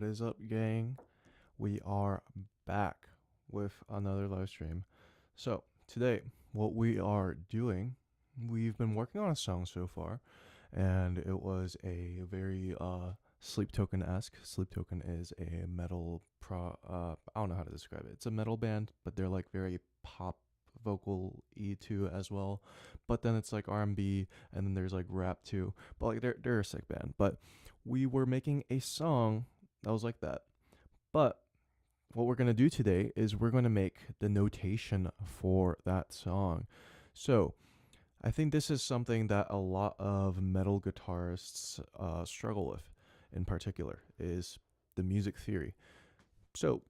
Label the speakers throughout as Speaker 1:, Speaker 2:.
Speaker 1: is up, gang? We are back with another live stream. So, today, what we are doing, we've been working on a song so far, and it was a very Sleep Token esque. Sleep Token is a metal I don't know how to describe it. It's a metal band, but they're like very pop vocal E2 as well. But then it's like R&B, and then there's like rap too. But like they're a sick band. But we were making a song that was like that. But what we're going to do today is we're going to make the notation for that song. So I think this is something that a lot of metal guitarists struggle with in particular is the music theory. So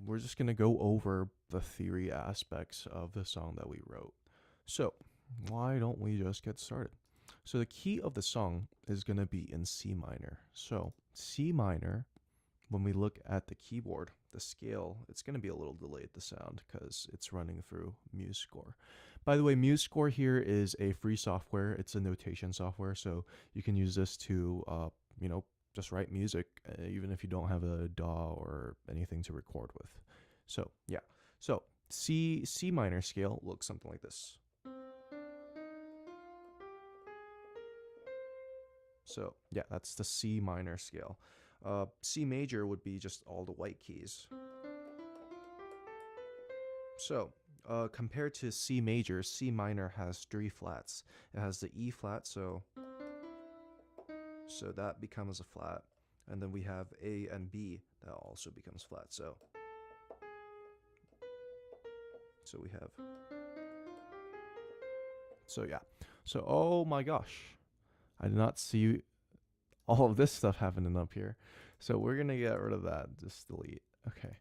Speaker 1: we're just going to go over the theory aspects of the song that we wrote. So why don't we just get started? So the key of the song is going to be in C minor. So C minor, when we look at the keyboard, the scale, it's going to be a little delayed, the sound, because it's running through MuseScore. By the way, MuseScore here is a free software. It's a notation software, so you can use this to, just write music, even if you don't have a DAW or anything to record with. So, yeah. So, C minor scale looks something like this. So, yeah, that's the C minor scale. C major would be just all the white keys. So, compared to C major, C minor has three flats. It has the E flat, so that becomes a flat, and then we have A and B that also becomes flat. So we have. So yeah. So oh my gosh, I did not see all of this stuff happening up here. So we're gonna get rid of that. Just delete. Okay.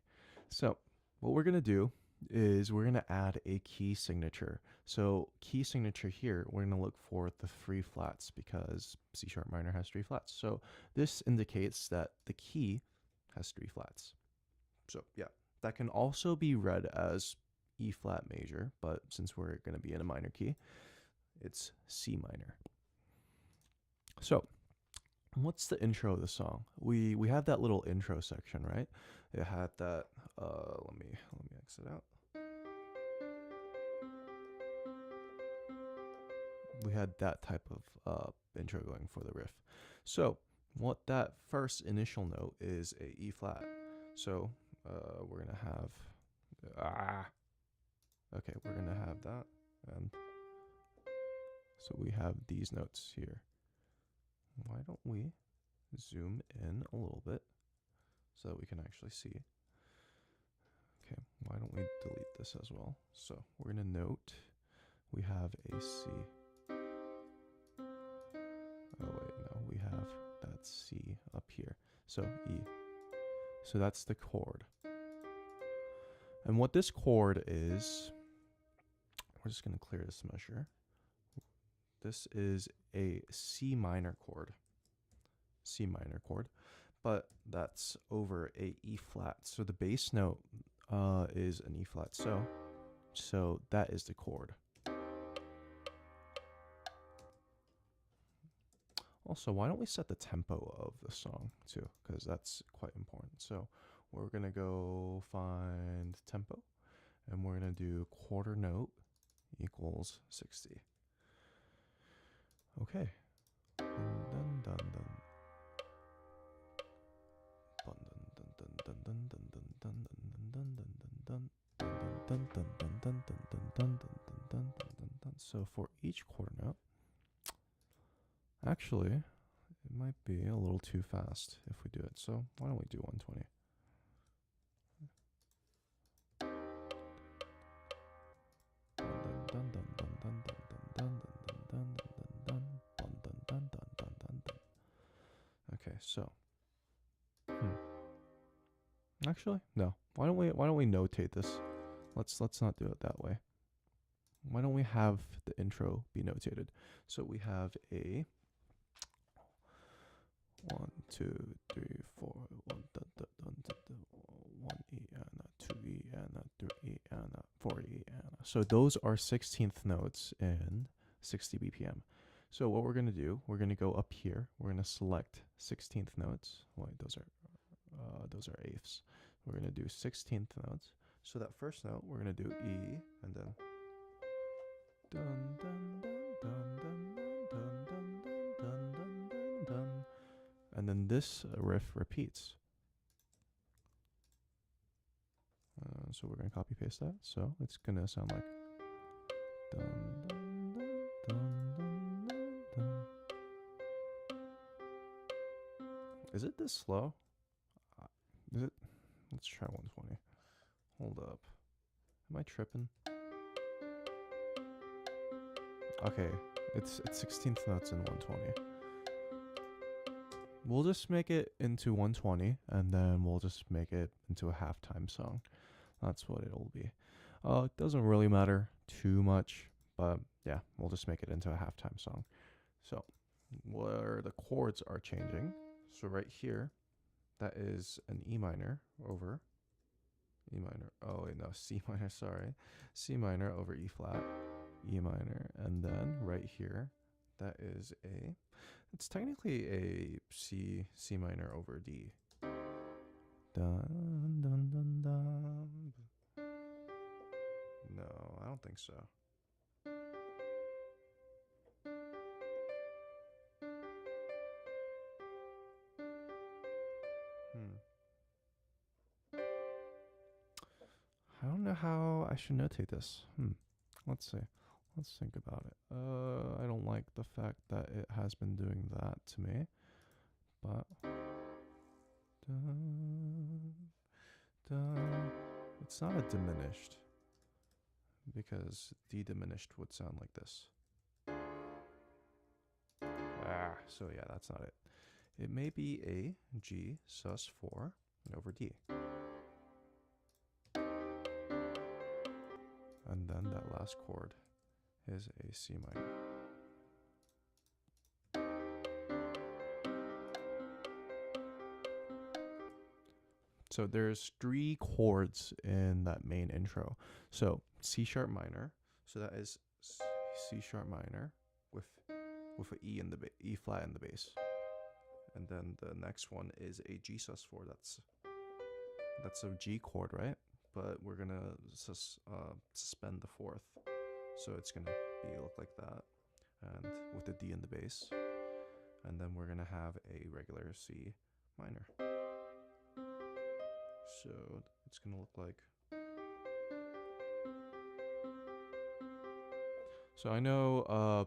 Speaker 1: So what we're gonna do is we're gonna add a key signature. So key signature here, we're gonna look for the three flats because C sharp minor has three flats. So this indicates that the key has three flats. So yeah, that can also be read as E flat major, but since we're gonna be in a minor key, it's C minor. So what's the intro of the song? We have that little intro section, right? It had that. Let me exit out. We had that type of intro going for the riff. So what that first initial note is a E flat. So we're gonna have Okay, we're gonna have that, and so we have these notes here. Why don't we zoom in a little bit so that we can actually see? Okay, why don't we delete this as well? So we're gonna note we have a C. Oh wait, no, we have that C up here. So E. So that's the chord. And what this chord is, we're just gonna clear this measure. This is a C minor chord. C minor chord, but that's over a E flat. So the bass note is an E flat. So that is the chord. Also, why don't we set the tempo of the song too? Because that's quite important. So we're gonna go find tempo, and we're gonna do quarter note equals 60. Okay. Dun, dun, dun, dun. So for each quarter note, actually, it might be a little too fast if we do it. So why don't we do 120? Okay, so actually, no. Why don't we notate this? Let's not do it that way. Why don't we have the intro be notated? So we have a 1, 2, 3, 4, 1, 1 E and a 2 E and a 3 E and a 4 E and a. So those are 16th notes in 60 BPM. So what we're gonna do, we're gonna go up here. We're gonna select 16th notes. Wait, those are those are eighths. We're gonna do 16th notes. So that first note, we're gonna do E, and then dun dun dun dun dun dun dun dun dun dun dun dun, and then this riff repeats. So we're gonna copy paste that. So it's gonna sound like dun dun dun dun dun dun dun. Is it this slow? Is it? Let's try 120. Hold up. Am I tripping? Okay, it's 16th notes in 120. We'll just make it into 120, and then we'll just make it into a halftime song. That's what it'll be. It doesn't really matter too much, but yeah, we'll just make it into a halftime song. So, where the chords are changing. So right here, that is an E minor over E minor. Oh wait, no, C minor, sorry. C minor over E flat, E minor, and then right here, that is a, it's technically a C minor over D. Dun dun dun dun. No, I don't think so. I don't know how I should notate this. Let's see. Let's think about it. I don't like the fact that it has been doing that to me. But it's not a diminished, because D diminished would sound like this. So yeah, that's not it. It may be a G sus4 over D. And then that last chord is a C minor. So there's 3 chords in that main intro. So C sharp minor. So that is C sharp minor with an E in the E flat in the bass. And then the next one is a G sus4. That's a G chord, right? But we're gonna suspend the 4th, so it's gonna look like that, and with the D in the bass, and then we're gonna have a regular C minor. So it's gonna look like. So I know,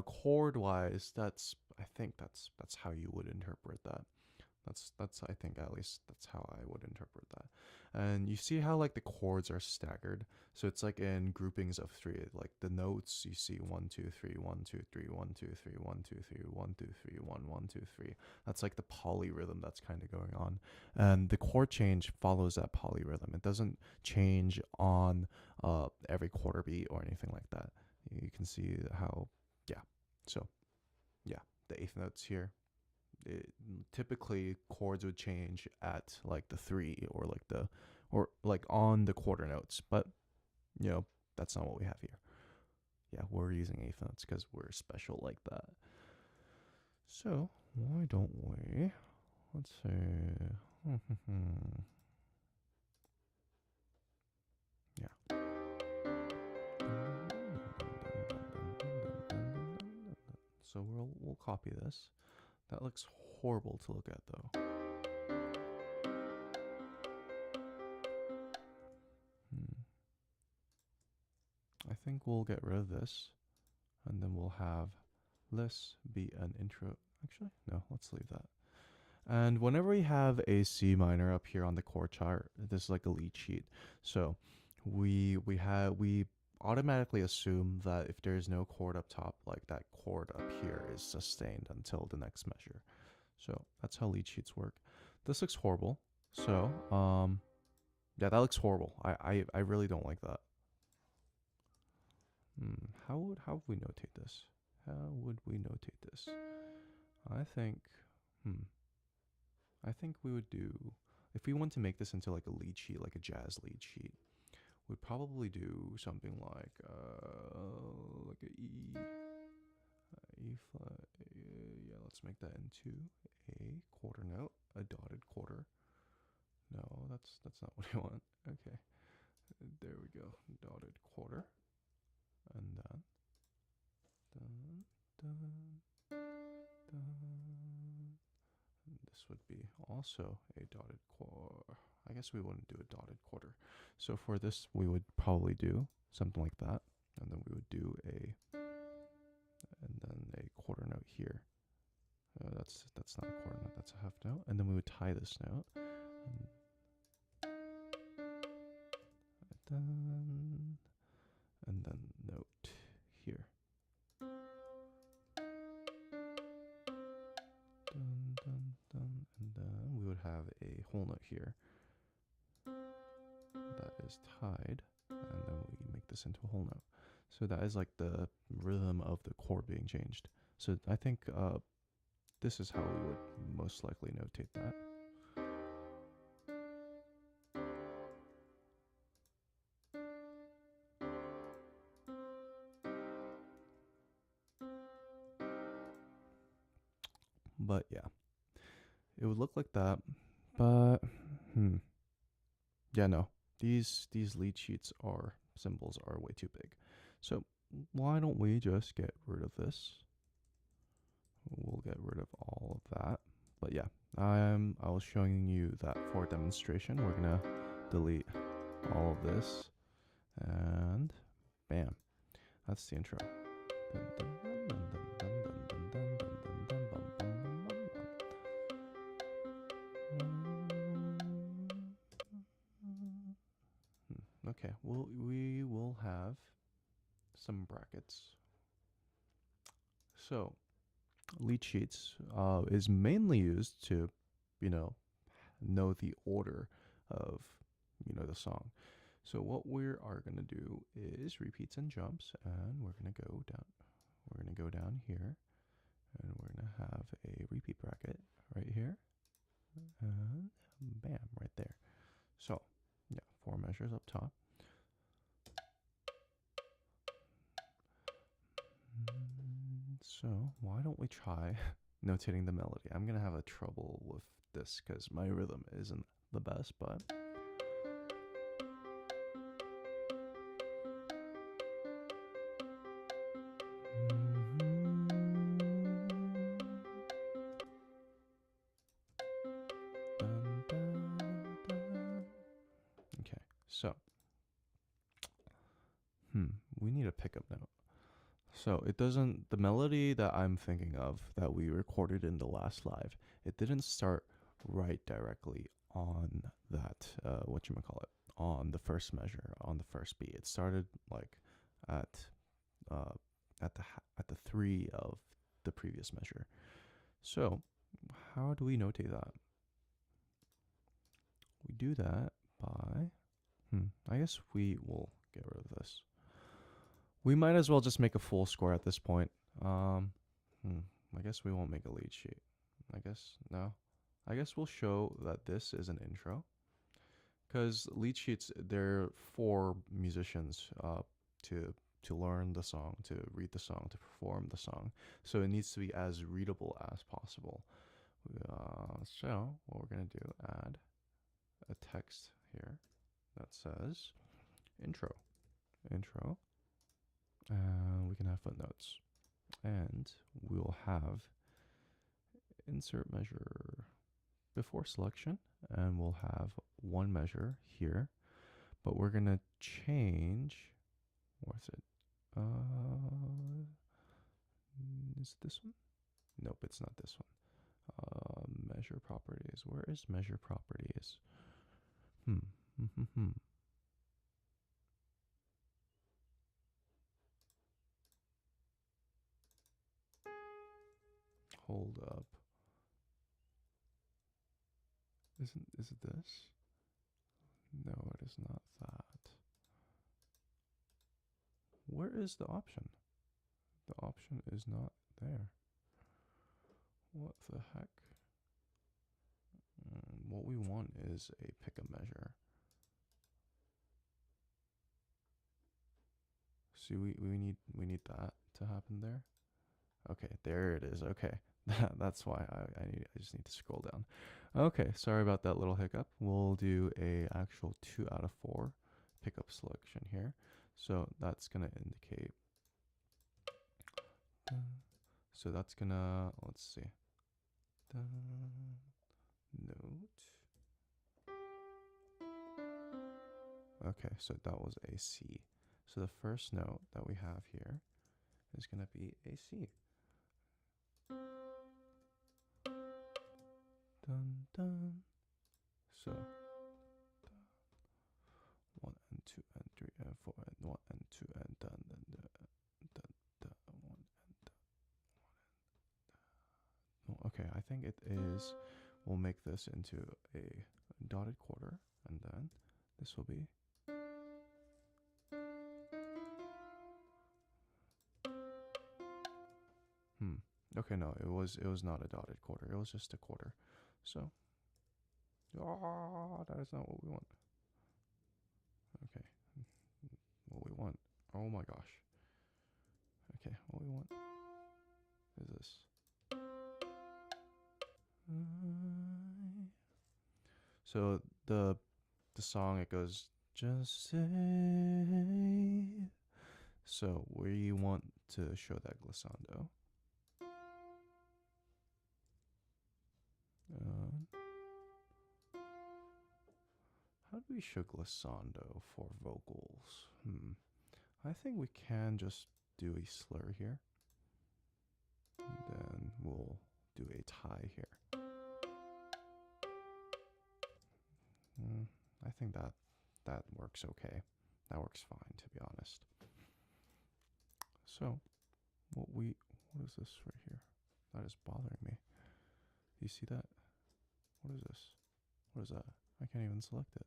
Speaker 1: chord-wise, I think that's how you would interpret that. That's I think at least that's how I would interpret that. And you see how like the chords are staggered, so it's like in groupings of 3. Like the notes, you see 1 2 3 1 2 3 1 2 3 1 2 3 1 2 3 1 1 2 3. That's like the polyrhythm that's kind of going on, and the chord change follows that polyrhythm. It doesn't change on every quarter beat or anything like that. You can see how, yeah. So yeah, the 8th notes here. Typically chords would change at like the 3 or like on the quarter notes, but that's not what we have here. Yeah, we're using 8th notes because we're special like that. So why don't we, let's see. Yeah. So we'll copy this. That looks horrible to look at though. I think we'll get rid of this, and then we'll have this be an intro. Actually, no, let's leave that. And whenever we have a C minor up here on the chord chart, this is like a lead sheet. So we automatically assume that if there's no chord up top, like that chord up here is sustained until the next measure. So that's how lead sheets work. This looks horrible. So yeah, that looks horrible. I really don't like that. How would we notate this? How would we notate this? I think we would do, if we want to make this into like a lead sheet, like a jazz lead sheet, we'd probably do something like a E flat. Yeah, let's make that into a quarter note, a dotted quarter. that's not what I want. Okay, there we go. Dotted quarter, and then dun, dun, dun. This would be also a dotted quarter. I guess we wouldn't do a dotted quarter. So for this, we would probably do something like that, and then we would do and then a quarter note here. That's not a quarter note. That's a half note, and then we would tie this note. And then note here. Dun, dun, dun, and then we would have a whole note here that is tied, and then we make this into a whole note. So that is like the rhythm of the chord being changed. So I think this is how we would most likely notate that. But yeah, it would look like that. But yeah, no, these lead sheets are symbols are way too big. So why don't we just get rid of this? We'll get rid of all of that. But yeah, I was showing you that for demonstration. We're gonna delete all of this, and bam, that's the intro. Okay, well, we will have some brackets. So, lead sheets is mainly used to, know the order of, the song. So what we are going to do is repeats and jumps, and we're going to go down. We're going to go down here, and we're going to have a repeat bracket right here, and bam, right there. So, yeah, 4 measures up top. So why don't we try notating the melody? I'm going to have a trouble with this because my rhythm isn't the best, but... Okay, so we need a pickup note. So it doesn't, the melody that I'm thinking of that we recorded in the last live, it didn't start right directly on that, on the first measure, on the first beat. It started like at the 3 of the previous measure. So how do we notate that? We do that by, I guess we will get rid of this. We might as well just make a full score at this point. I guess we won't make a lead sheet. I guess we'll show that this is an intro. Because lead sheets, they're for musicians to learn the song, to read the song, to perform the song. So it needs to be as readable as possible. So what we're going to do, add a text here that says intro. We can have footnotes, and we will have insert measure before selection, and we'll have 1 measure here, but we're gonna change, what's it, is it this one? Nope, it's not this one. Measure properties, where is measure properties? Hold up. Is it this? No, it is not that. Where is the option? The option is not there. What the heck? What we want is a pickup measure. See, we need that to happen there. Okay, there it is. Okay, that's why I just need to scroll down. Okay, sorry about that little hiccup. We'll do a actual 2 out of 4 pickup selection here. So that's gonna indicate. So that's gonna, let's see. Note. Okay, so that was a C. So the first note that we have here is gonna be a C. Dun dun. So 1 and 2 and 3 and 4 and 1 and 2 and dun dun dun dun dun 1 and dun. Oh, okay, I think it is. We'll make this into a dotted quarter, and then this will be. Okay, no, it was not a dotted quarter. It was just a quarter. So, that is not what we want. Okay, what we want. Oh my gosh. Okay, what we want is this. So the song, it goes just say. So we want to show that glissando. How do we show glissando for vocals? I think we can just do a slur here. And then we'll do a tie here. I think that works okay. That works fine, to be honest. So, what is this right here? That is bothering me. Do you see that? What is this? What is that? I can't even select it.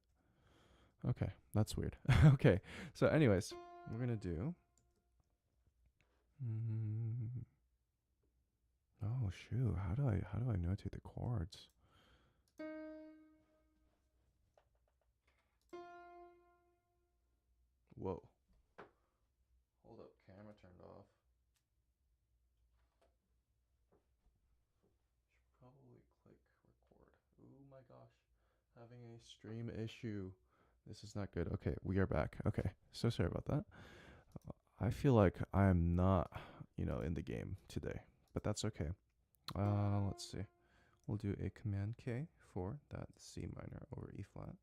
Speaker 1: Okay, that's weird. Okay, so anyways, we're gonna do. Oh shoot! How do I notate the chords? Whoa! Hold up, camera turned off. Should probably click record. Oh my gosh, having a stream issue. This is not good. Okay, we are back. Okay, so sorry about that. I feel like I am not, in the game today, but that's okay. Let's see. We'll do a Command K for that C minor over E flat.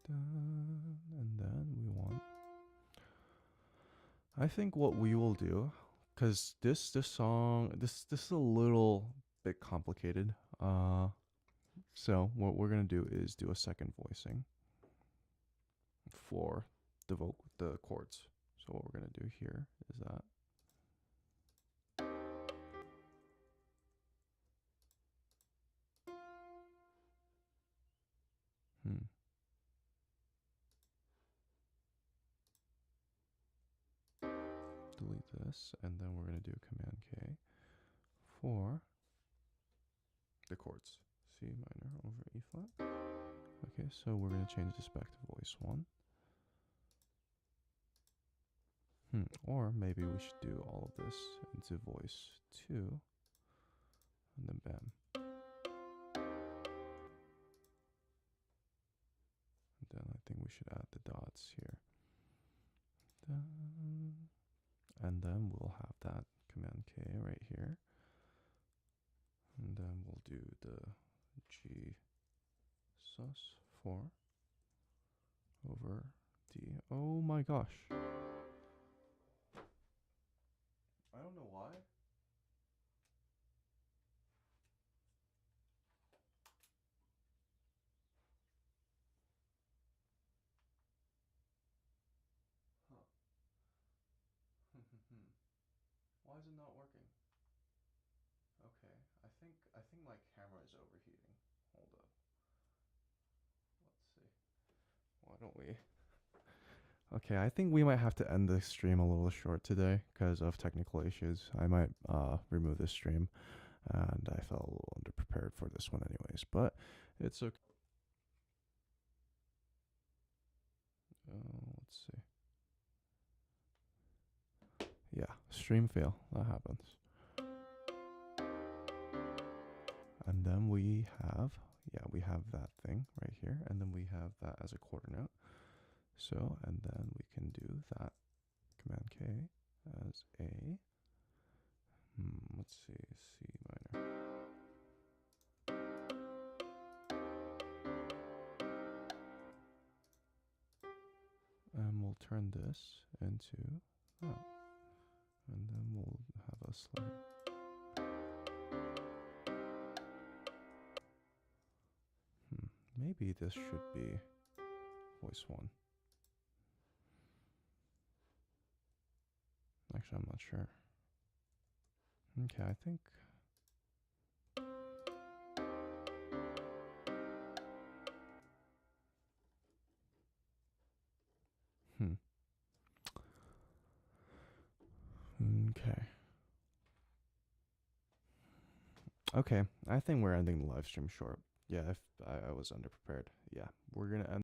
Speaker 1: And then we want. I think what we will do, because this song, this is a little bit complicated. So what we're gonna do is do a second voicing for the chords. So what we're gonna do here is that. Delete this, and then we're going to do Command K for the chords. C minor over E flat. Okay, so we're going to change this back to voice 1. Or maybe we should do all of this into voice 2, and then bam. And then I think we should add the dots here. And then we'll have that Command K right here. And then we'll do the G sus4 over D. Oh my gosh. I don't know why. Huh. Why is it not working? Okay, I think my camera is overheating. Hold up. Let's see. Why don't we? Okay, I think we might have to end the stream a little short today because of technical issues. I might remove this stream, and I felt a little underprepared for this one anyways, but it's okay. Let's see. Yeah, stream fail. That happens. then we have, we have that thing right here, and then we have that as a quarter note. So, and then we can do that Command K as a, let's see, C minor. And we'll turn this into that. And then we'll have a slide. Maybe this should be voice 1. Actually, I'm not sure. Okay, I think. Okay. Okay, I think we're ending the live stream short. Yeah, if I was underprepared. Yeah, we're gonna end